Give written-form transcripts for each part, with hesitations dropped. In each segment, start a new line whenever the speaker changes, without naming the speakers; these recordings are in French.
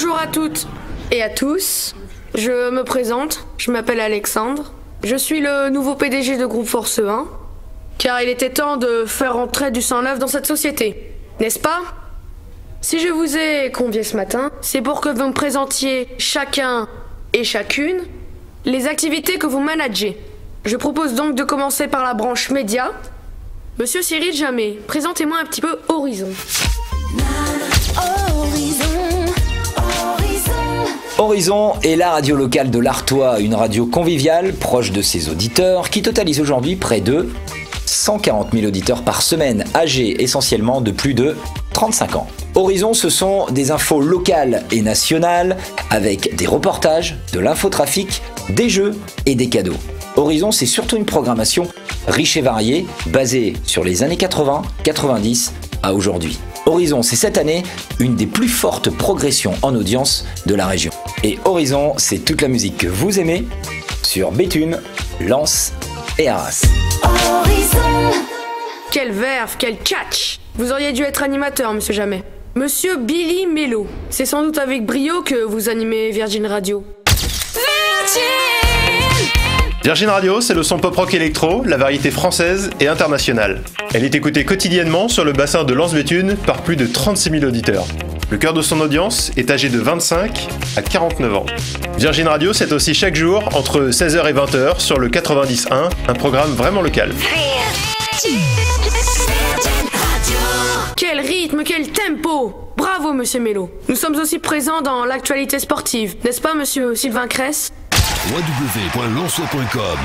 Bonjour à toutes et à tous. Je me présente, je m'appelle Alexandre. Je suis le nouveau PDG de Groupe Force 1, car il était temps de faire entrer du sang neuf dans cette société, n'est-ce pas? Si je vous ai convié ce matin, c'est pour que vous me présentiez chacun et chacune les activités que vous managez. Je propose donc de commencer par la branche média. Monsieur Cyril Jamet, présentez-moi un petit peu Horizon.
Horizon est la radio locale de l'Artois, une radio conviviale, proche de ses auditeurs, qui totalise aujourd'hui près de 140 000 auditeurs par semaine, âgés essentiellement de plus de 35 ans. Horizon, ce sont des infos locales et nationales, avec des reportages, de l'infotrafic, des jeux et des cadeaux. Horizon, c'est surtout une programmation riche et variée, basée sur les années 80, 90 à aujourd'hui. Horizon, c'est cette année une des plus fortes progressions en audience de la région. Et Horizon, c'est toute la musique que vous aimez sur Béthune, Lens et Arras.
Horizon. Quel verve, quel catch! Vous auriez dû être animateur, monsieur Jamet. Monsieur Billy Mello, c'est sans doute avec brio que vous animez Virgin Radio.
Virgin Radio, c'est le son pop-rock électro, la variété française et internationale. Elle est écoutée quotidiennement sur le bassin de Lens-Béthune par plus de 36 000 auditeurs. Le cœur de son audience est âgé de 25 à 49 ans. Virgin Radio, c'est aussi chaque jour entre 16h et 20h sur le 90.1, un programme vraiment local.
Quel rythme, quel tempo! Bravo, monsieur Mello. Nous sommes aussi présents dans l'actualité sportive, n'est-ce pas, monsieur Sylvain Cress?
www.lensois.com.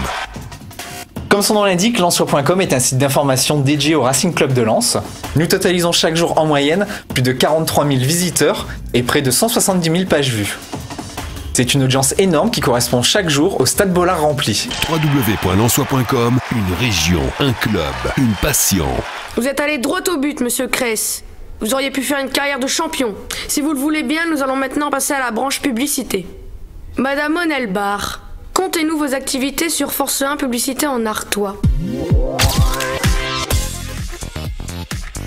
Comme son nom l'indique, lensois.com est un site d'information dédié au Racing Club de Lens. Nous totalisons chaque jour en moyenne plus de 43 000 visiteurs et près de 170 000 pages vues. C'est une audience énorme qui correspond chaque jour au Stade Bollard rempli.
www.lensois.com, une région, un club, une passion.
Vous êtes allé droit au but, monsieur Cress. Vous auriez pu faire une carrière de champion. Si vous le voulez bien, nous allons maintenant passer à la branche publicité. Madame Onelbar, comptez-nous vos activités sur Force 1 Publicité en Artois.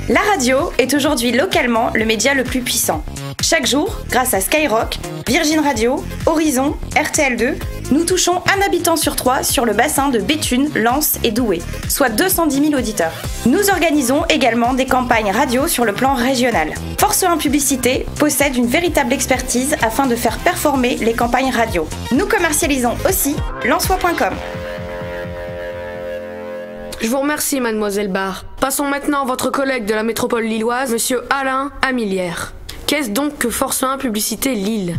La radio est aujourd'hui localement le média le plus puissant. Chaque jour, grâce à Skyrock, Virgin Radio, Horizon, RTL2, nous touchons un habitant sur 3 sur le bassin de Béthune, Lens et Douai, soit 210 000 auditeurs. Nous organisons également des campagnes radio sur le plan régional. Force 1 Publicité possède une véritable expertise afin de faire performer les campagnes radio. Nous commercialisons aussi lensois.com.
Je vous remercie, mademoiselle Barr. Passons maintenant à votre collègue de la métropole lilloise, monsieur Alain Amilière. Qu'est-ce donc que Force 1 Publicité Lille?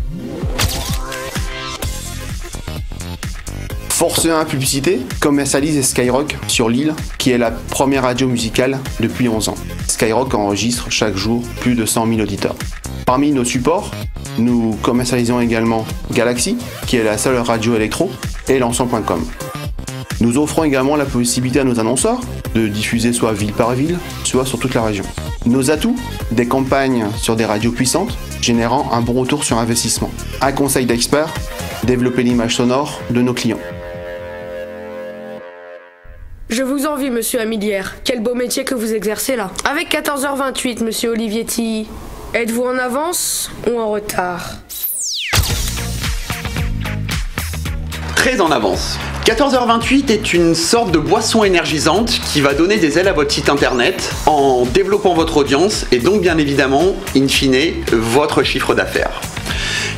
Force 1 Publicité commercialise Skyrock sur Lille, qui est la première radio musicale depuis 11 ans. Skyrock enregistre chaque jour plus de 100 000 auditeurs. Parmi nos supports, nous commercialisons également Galaxy, qui est la seule radio électro, et lensois.com. Nous offrons également la possibilité à nos annonceurs de diffuser soit ville par ville, soit sur toute la région. Nos atouts, des campagnes sur des radios puissantes, générant un bon retour sur investissement. Un conseil d'experts, développer l'image sonore de nos clients.
Je vous envie, monsieur Amilière. Quel beau métier que vous exercez là. Avec 14h28, monsieur Olivier Tilly, êtes-vous en avance ou en retard?
Très en avance. 14h28 est une sorte de boisson énergisante qui va donner des ailes à votre site internet en développant votre audience et donc bien évidemment, in fine, votre chiffre d'affaires.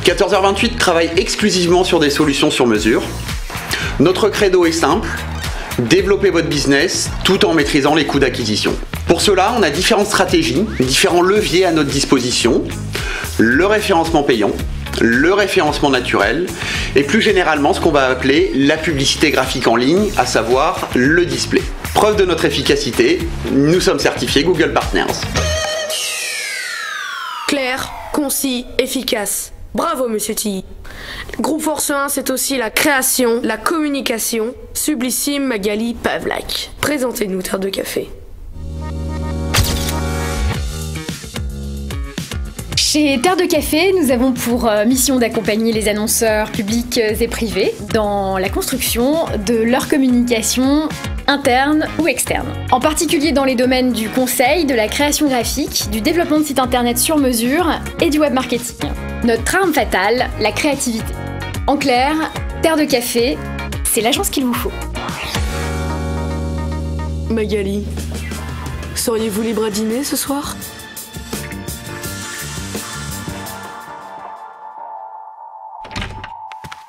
14h28 travaille exclusivement sur des solutions sur mesure. Notre credo est simple, développer votre business tout en maîtrisant les coûts d'acquisition. Pour cela, on a différentes stratégies, différents leviers à notre disposition. Le référencement payant, le référencement naturel et plus généralement ce qu'on va appeler la publicité graphique en ligne, à savoir le display. Preuve de notre efficacité, nous sommes certifiés Google Partners.
Clair, concis, efficace. Bravo, monsieur Tilly. Groupe Force 1, c'est aussi la création, la communication. Sublissime Magali Pavlak. Présentez-nous Terre de Café.
Chez Terre de Café, nous avons pour mission d'accompagner les annonceurs publics et privés dans la construction de leur communication interne ou externe. En particulier dans les domaines du conseil, de la création graphique, du développement de sites internet sur mesure et du web marketing. Notre arme fatale, la créativité. En clair, Terre de Café, c'est l'agence qu'il vous faut.
Magali, seriez-vous libre à dîner ce soir ?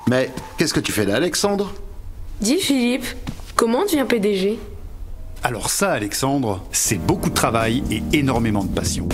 Mais qu'est-ce que tu fais là, Alexandre ?
Dis Philippe, comment on devient PDG ?
Alors ça, Alexandre, c'est beaucoup de travail et énormément de passion.